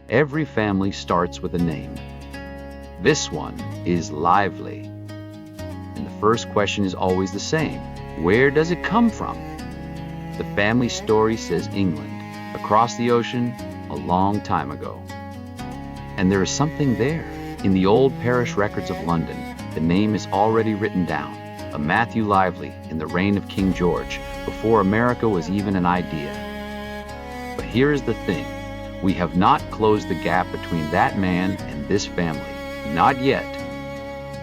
Every family starts with a name. This one is Lively. And the first question is always the same. Where does it come from? The family story says England, across the ocean, a long time ago. And there is something there. In the old parish records of London, the name is already written down, a Matthew Lively in the reign of King George, before America was even an idea. But here is the thing. We have not closed the gap between that man and this family. Not yet.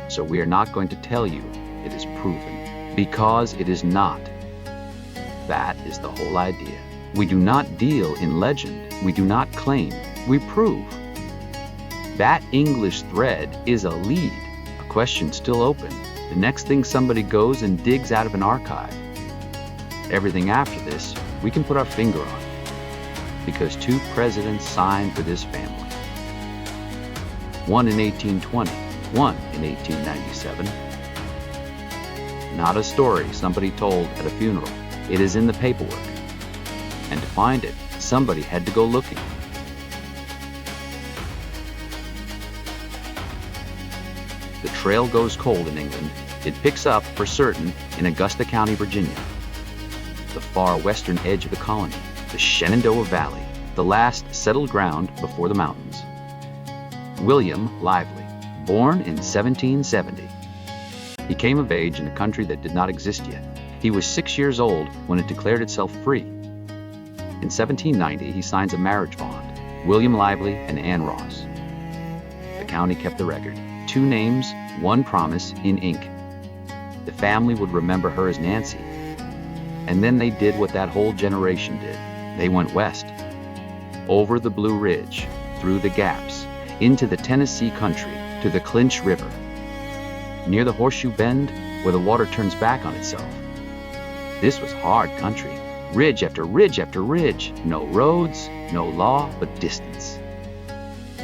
So we are not going to tell you it is proven, because it is not. That is the whole idea. We do not deal in legend. We do not claim. We prove. That English thread is a lead, a question still open. The next thing somebody goes and digs out of an archive. Everything after this, we can put our finger on, because 2 presidents signed for this family. One in 1820, one in 1897. Not a story somebody told at a funeral. It is in the paperwork. And to find it, somebody had to go looking. The trail goes cold in England. It picks up, for certain, in Augusta County, Virginia, the far western edge of the colony, the Shenandoah Valley, the last settled ground before the mountains. William Lively, born in 1770. He came of age in a country that did not exist yet. He was 6 years old when it declared itself free. In 1790, he signs a marriage bond, William Lively and Ann Ross. The county kept the record. 2 names, 1 promise in ink. The family would remember her as Nancy. And then they did what that whole generation did. They went west, over the Blue Ridge, through the gaps, into the Tennessee country, to the Clinch River, near the Horseshoe Bend, where the water turns back on itself. This was hard country, ridge after ridge after ridge, no roads, no law, but distance.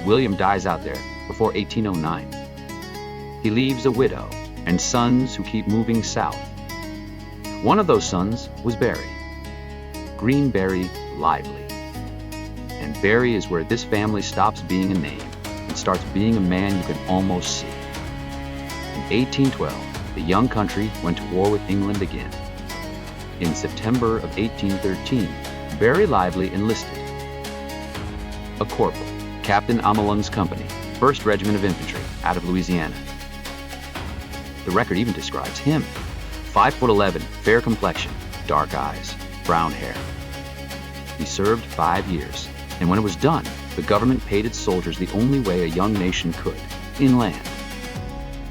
William dies out there before 1809. He leaves a widow and sons who keep moving south. One of those sons was Barry, Greenberry Lively. And Barry is where this family stops being a name and starts being a man you can almost see. In 1812, the young country went to war with England again. In September of 1813, Barry Lively enlisted. A corporal, Captain Amelung's company, 1st Regiment of Infantry, out of Louisiana. The record even describes him. 5'11", fair complexion, dark eyes, brown hair. He served 5 years, and when it was done, the government paid its soldiers the only way a young nation could, in land.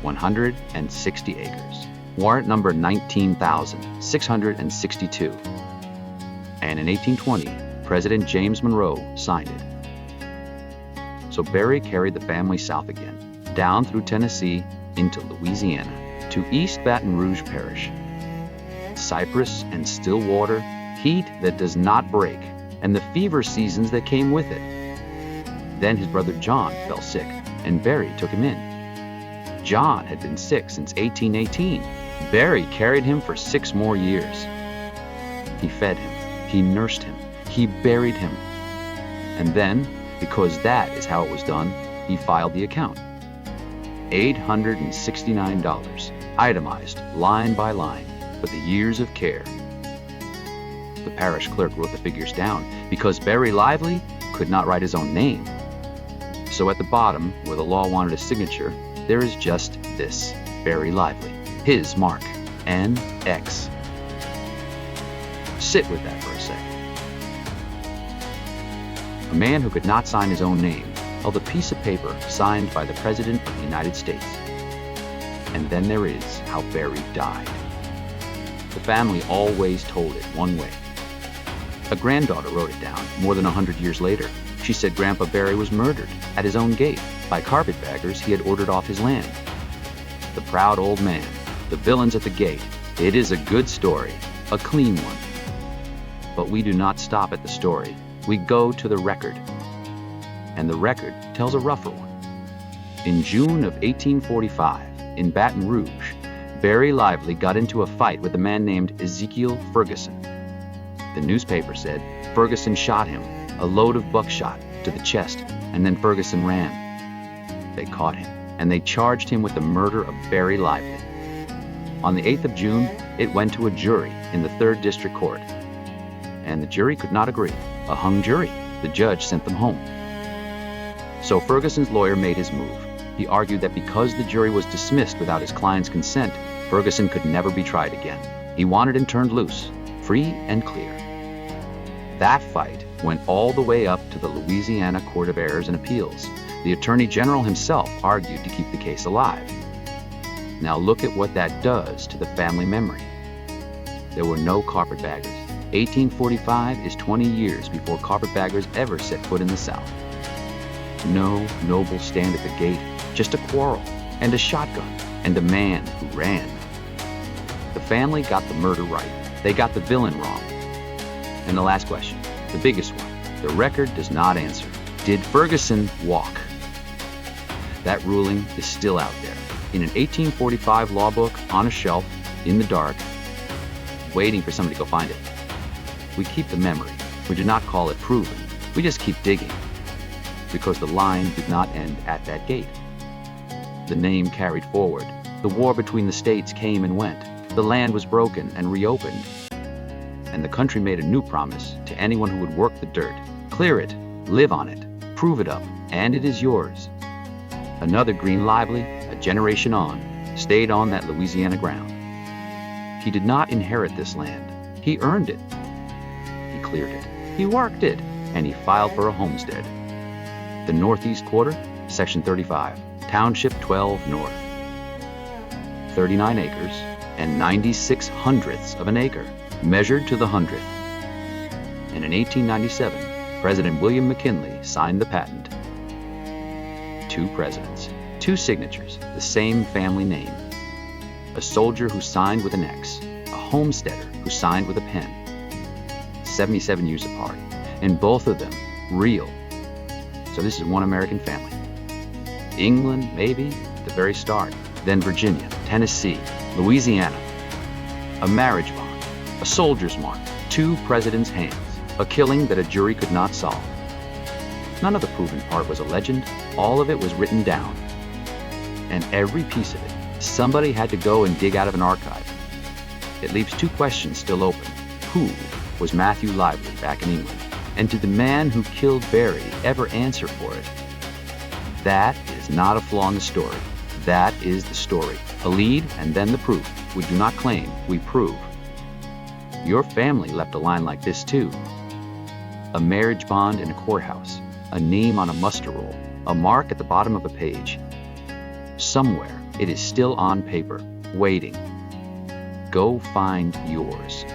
160 acres. Warrant number 19,662. And in 1820, President James Monroe signed it. So Barry carried the family south again, down through Tennessee into Louisiana, to East Baton Rouge Parish. Cypress and still water, heat that does not break, and the fever seasons that came with it. Then his brother John fell sick, and Barry took him in. John had been sick since 1818. Barry carried him for 6 more years. He fed him, he nursed him, he buried him. And then, because that is how it was done, he filed the account. $869, itemized line by line, for the years of care. The parish clerk wrote the figures down because Barry Lively could not write his own name. So at the bottom, where the law wanted a signature, there is just this, Barry Lively, his mark, NX. Sit with that for a second. A man who could not sign his own name held a piece of paper signed by the President of the United States. And then there is how Barry died. The family always told it one way. A granddaughter wrote it down more than 100 years later. She said Grandpa Barry was murdered at his own gate by carpetbaggers he had ordered off his land. The proud old man, the villains at the gate. It is a good story, a clean one. But we do not stop at the story. We go to the record. And the record tells a rougher one. In June of 1845, in Baton Rouge, Barry Lively got into a fight with a man named Ezekiel Furgason. The newspaper said Furgason shot him, a load of buckshot, to to the chest, and then Furgason ran. They caught him, and they charged him with the murder of Barry Lively. On the 8th of June, it went to a jury in the 3rd District Court. And the jury could not agree. A hung jury. The judge sent them home. So Ferguson's lawyer made his move. He argued that because the jury was dismissed without his client's consent, Furgason could never be tried again. He wanted him turned loose, free and clear. That fight went all the way up to the Louisiana Court of Errors and Appeals. The Attorney General himself argued to keep the case alive. Now look at what that does to the family memory. There were no carpetbaggers. 1845 is 20 years before carpetbaggers ever set foot in the South. No noble stand at the gate, just a quarrel, and a shotgun, and a man who ran. The family got the murder right. They got the villain wrong. And the last question, the biggest one, the record does not answer. Did Furgason walk? That ruling is still out there, in an 1845 law book on a shelf, in the dark, waiting for somebody to go find it. We keep the memory. We do not call it proven. We just keep digging, because the line did not end at that gate. The name carried forward. The war between the states came and went. The land was broken and reopened. And the country made a new promise to anyone who would work the dirt. Clear it, live on it, prove it up, and it is yours. Another Green Lively, a generation on, stayed on that Louisiana ground. He did not inherit this land. He earned it. He cleared it. He worked it. And he filed for a homestead. The Northeast Quarter, Section 35, Township 12 North. 39 acres and 96 hundredths of an acre, measured to the hundredth. And in 1897, President William McKinley signed the patent. 2 presidents, 2 signatures, the same family name. A soldier who signed with an X, a homesteader who signed with a pen. 77 years apart, and both of them real. So this is one American family. England, maybe, at the very start. Then Virginia, Tennessee, Louisiana. A marriage bond, a soldier's mark, 2 presidents' hands, a killing that a jury could not solve. None of the proven part was a legend. All of it was written down. And every piece of it, somebody had to go and dig out of an archive. It leaves 2 questions still open. Who was Matthew Lively back in England? And did the man who killed Barry ever answer for it? That is not a flaw in the story. That is the story. A lead and then the proof. We do not claim, we prove. Your family left a line like this too. A marriage bond in a courthouse, a name on a muster roll, a mark at the bottom of a page. Somewhere it is still on paper, waiting. Go find yours.